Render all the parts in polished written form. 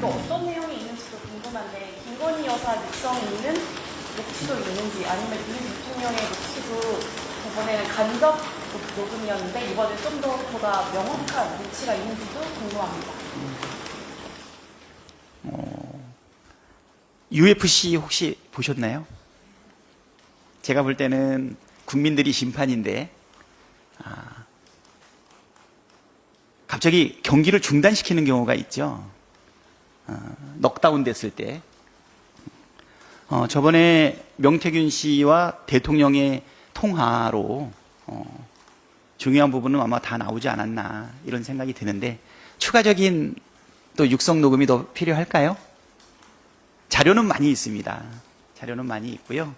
또 어떤 내용이 있는지도 궁금한데 김건희 여사 육성 있는 녹취도 있는지 아니면 윤 대통령의 녹취도 저번에는 간접 녹음이었는데 이번에 좀 더 보다 명확한 녹취가 있는지도 궁금합니다. UFC 혹시 보셨나요? 제가 볼 때는 국민들이 심판인데 갑자기 경기를 중단시키는 경우가 있죠. 넉다운 됐을 때. 저번에 명태균 씨와 대통령의 통화로 중요한 부분은 아마 다 나오지 않았나 이런 생각이 드는데 추가적인 또 육성 녹음이 더 필요할까요? 자료는 많이 있습니다. 자료는 많이 있고요.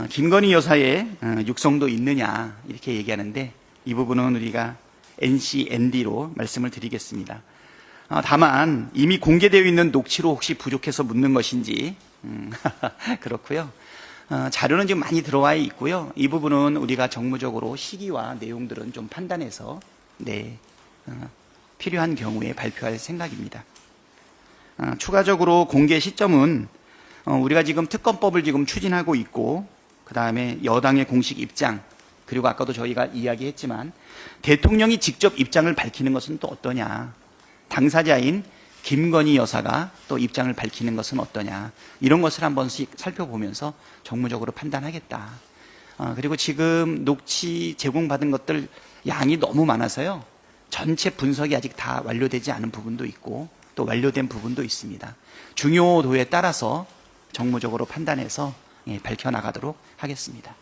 김건희 여사의 육성도 있느냐 이렇게 얘기하는데 이 부분은 우리가 NCND로 말씀을 드리겠습니다. 다만 이미 공개되어 있는 녹취로 혹시 부족해서 묻는 것인지 그렇고요. 자료는 지금 많이 들어와 있고요. 이 부분은 우리가 정무적으로 시기와 내용들은 좀 판단해서 필요한 경우에 발표할 생각입니다. 추가적으로 공개 시점은 우리가 지금 특검법을 지금 추진하고 있고 그 다음에 여당의 공식 입장 그리고 아까도 저희가 이야기했지만 대통령이 직접 입장을 밝히는 것은 또 어떠냐, 당사자인 김건희 여사가 또 입장을 밝히는 것은 어떠냐 이런 것을 한 번씩 살펴보면서 정무적으로 판단하겠다. 그리고 지금 녹취 제공받은 것들 양이 너무 많아서요 전체 분석이 아직 다 완료되지 않은 부분도 있고 또 완료된 부분도 있습니다. 중요도에 따라서 정무적으로 판단해서 밝혀나가도록 하겠습니다.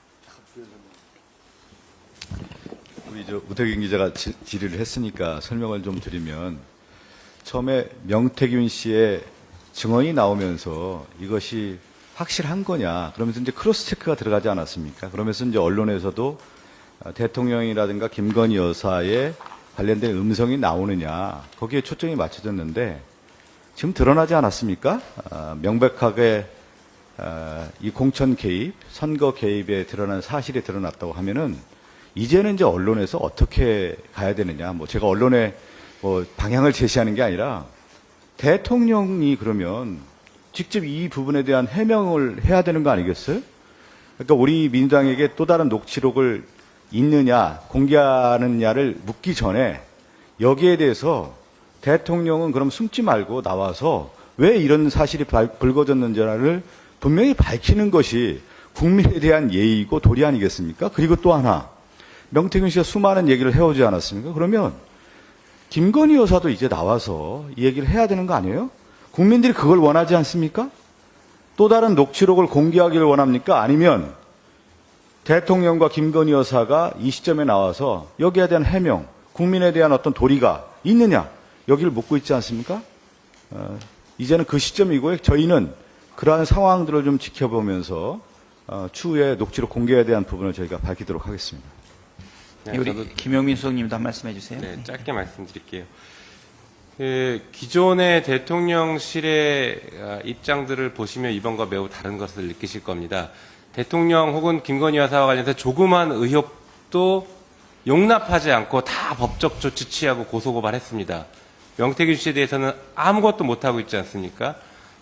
우리 우태균 기자가 질의를 했으니까 설명을 좀 드리면 처음에 명태균 씨의 증언이 나오면서 이것이 확실한 거냐 그러면서 이제 크로스 체크가 들어가지 않았습니까? 그러면서 이제 언론에서도 대통령이라든가 김건희 여사의 관련된 음성이 나오느냐 거기에 초점이 맞춰졌는데 지금 드러나지 않았습니까? 명백하게 이 공천 개입, 선거 개입에 드러난 사실이 드러났다고 하면은 이제는 이제 언론에서 어떻게 가야 되느냐 뭐 제가 언론에 뭐 방향을 제시하는 게 아니라 대통령이 그러면 직접 이 부분에 대한 해명을 해야 되는 거 아니겠어요? 그러니까 우리 민주당에게 또 다른 녹취록을 있느냐 공개하느냐를 묻기 전에 여기에 대해서 대통령은 그럼 숨지 말고 나와서 왜 이런 사실이 불거졌는지를 분명히 밝히는 것이 국민에 대한 예의이고 도리 아니겠습니까? 그리고 또 하나 명태균 씨가 수많은 얘기를 해오지 않았습니까? 그러면 김건희 여사도 이제 나와서 이 얘기를 해야 되는 거 아니에요? 국민들이 그걸 원하지 않습니까? 또 다른 녹취록을 공개하기를 원합니까? 아니면 대통령과 김건희 여사가 이 시점에 나와서 여기에 대한 해명, 국민에 대한 어떤 도리가 있느냐? 여기를 묻고 있지 않습니까? 이제는 그 시점이고요. 저희는 그러한 상황들을 좀 지켜보면서 추후에 녹취록 공개에 대한 부분을 저희가 밝히도록 하겠습니다. 네, 우리 김용민 수석님도 한 말씀 해주세요. 네, 짧게 말씀드릴게요. 기존의 대통령실의 입장들을 보시면 이번과 매우 다른 것을 느끼실 겁니다. 대통령 혹은 김건희 여사와 관련해서 조그만 의혹도 용납하지 않고 다 법적 조치 취하고 고소고발했습니다. 명태균 씨에 대해서는 아무것도 못하고 있지 않습니까?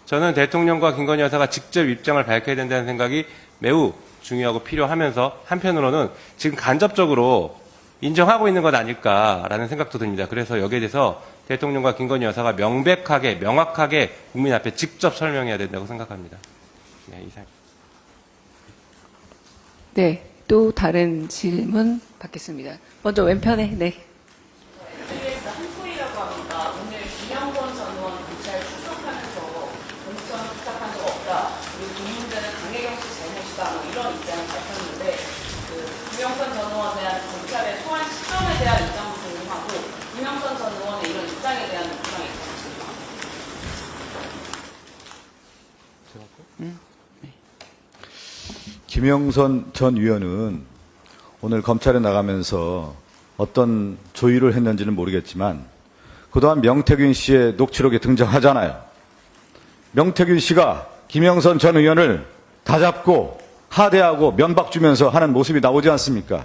저는 대통령과 김건희 여사가 직접 입장을 밝혀야 된다는 생각이 매우 중요하고 필요하면서 한편으로는 지금 간접적으로 인정하고 있는 것 아닐까라는 생각도 듭니다. 그래서 여기에 대해서 대통령과 김건희 여사가 명백하게 명확하게 국민 앞에 직접 설명해야 된다고 생각합니다. 네, 이상. 네, 또 다른 질문 받겠습니다. 먼저 왼편에. 네. SBS 한소희라고 합니다. 오늘 김영건 전 의원 검찰 출석하면서 공천 부탁한 적 없다. 그리고 이 문제는 강혜경 씨 잘못이다. 뭐 이런 입장을 밝혔는데 김영건 전 의원에 대한 검찰의 소환 시점에 대한 입장도 궁금하고 김영건 전 의원의 이런 입장에 대한 입장이 있습니다. 김영선 전 의원은 오늘 검찰에 나가면서 어떤 조율을 했는지는 모르겠지만 그동안 명태균 씨의 녹취록에 등장하잖아요. 명태균 씨가 김영선 전 의원을 다잡고 하대하고 면박 주면서 하는 모습이 나오지 않습니까?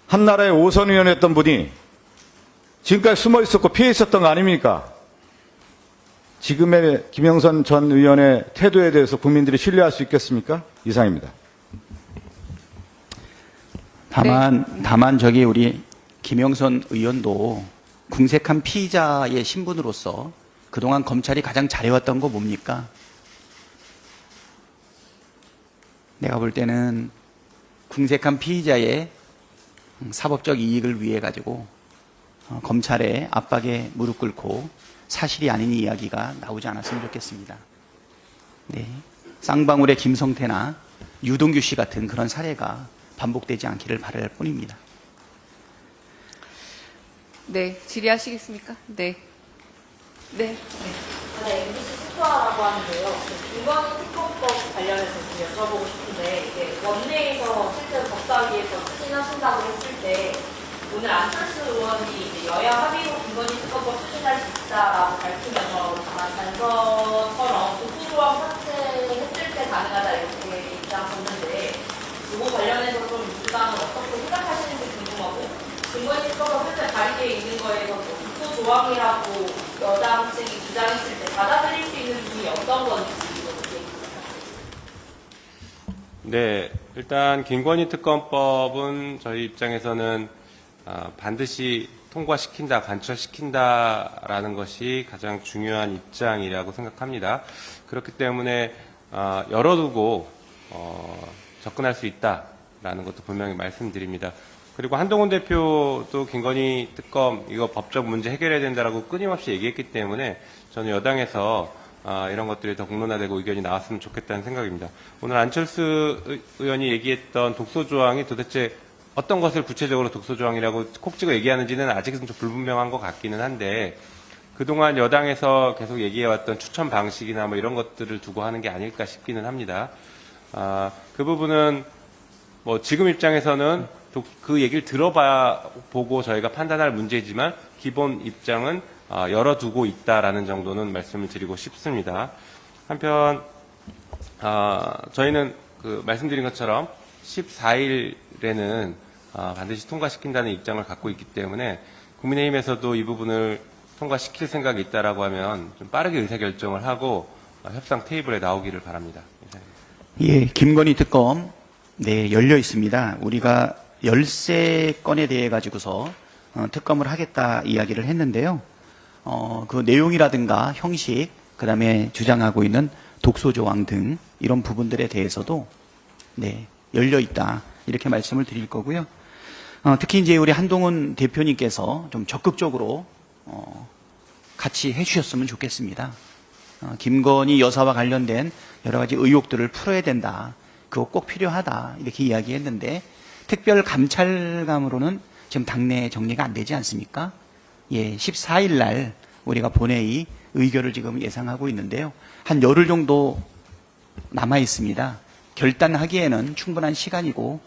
한나라의 5선 의원이었던 분이 지금까지 숨어 있었고 피해 있었던 거 아닙니까? 지금의 김영선 전 의원의 태도에 대해서 국민들이 신뢰할 수 있겠습니까? 이상입니다. 다만 저기 우리 김영선 의원도 궁색한 피의자의 신분으로서 그동안 검찰이 가장 잘해왔던 거 뭡니까? 내가 볼 때는 궁색한 피의자의 사법적 이익을 위해 가지고 검찰의 압박에 무릎 꿇고 사실이 아닌 이야기가 나오지 않았으면 좋겠습니다. 네, 쌍방울의 김성태나 유동규 씨 같은 그런 사례가 반복되지 않기를 바랄 뿐입니다. 네, 질의하시겠습니까? 네. 네. 네, MBC 스토아라고 하는데요. 김건희 특검법 관련해서 좀 여쭤보고 싶은데, 이게 원내에서 실제로 법사위에서 추진하신다고 했을 때, 오늘 안철수 의원이 이제 여야 합의로 김건희 특검법 추진할 수 있다라고 밝히면서 다만 단서처럼 독수조항 삭제했을 때 가능하다 이렇게 입장 줬는데, 이거 관련해서 좀 민주당은 어떻게 생각하시는지 궁금하고, 김건희 특검법 실제 발의되어 있는 거에서 독수조항이라고 여당 측이 주장했을 때 받아들일 수 있는 부분이 어떤 건지 이렇게. 네, 일단 김건희 특검법은 저희 입장에서는 반드시 통과시킨다, 관철시킨다라는 것이 가장 중요한 입장이라고 생각합니다. 그렇기 때문에 열어두고 접근할 수 있다라는 것도 분명히 말씀드립니다. 그리고 한동훈 대표도 김건희 특검 이거 법적 문제 해결해야 된다라고 끊임없이 얘기했기 때문에 저는 여당에서 이런 것들이 더 공론화되고 의견이 나왔으면 좋겠다는 생각입니다. 오늘 안철수 의원이 얘기했던 독소조항이 도대체 어떤 것을 구체적으로 독소조항이라고 콕 찍어 얘기하는지는 아직은 좀 불분명한 것 같기는 한데, 그동안 여당에서 계속 얘기해왔던 추천 방식이나 뭐 이런 것들을 두고 하는 게 아닐까 싶기는 합니다. 그 부분은 뭐 지금 입장에서는 그 얘기를 보고 저희가 판단할 문제이지만 기본 입장은 열어두고 있다라는 정도는 말씀을 드리고 싶습니다. 한편 저희는 말씀드린 것처럼 14일에는 반드시 통과시킨다는 입장을 갖고 있기 때문에 국민의힘에서도 이 부분을 통과시킬 생각이 있다라고 하면 좀 빠르게 의사결정을 하고 협상 테이블에 나오기를 바랍니다. 예, 김건희 특검 네, 열려 있습니다. 우리가 13건에 대해 가지고서 특검을 하겠다 이야기를 했는데요. 그 내용이라든가 형식, 그다음에 주장하고 있는 독소조항 등 이런 부분들에 대해서도 네, 열려 있다. 이렇게 말씀을 드릴 거고요. 특히 이제 우리 한동훈 대표님께서 좀 적극적으로 같이 해주셨으면 좋겠습니다. 김건희 여사와 관련된 여러 가지 의혹들을 풀어야 된다. 그거 꼭 필요하다. 이렇게 이야기했는데 특별 감찰감으로는 지금 당내 정리가 안 되지 않습니까? 예, 14일 날 우리가 본회의 의결을 지금 예상하고 있는데요. 한 열흘 정도 남아 있습니다. 결단하기에는 충분한 시간이고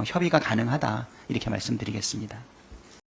협의가 가능하다. 이렇게 말씀드리겠습니다.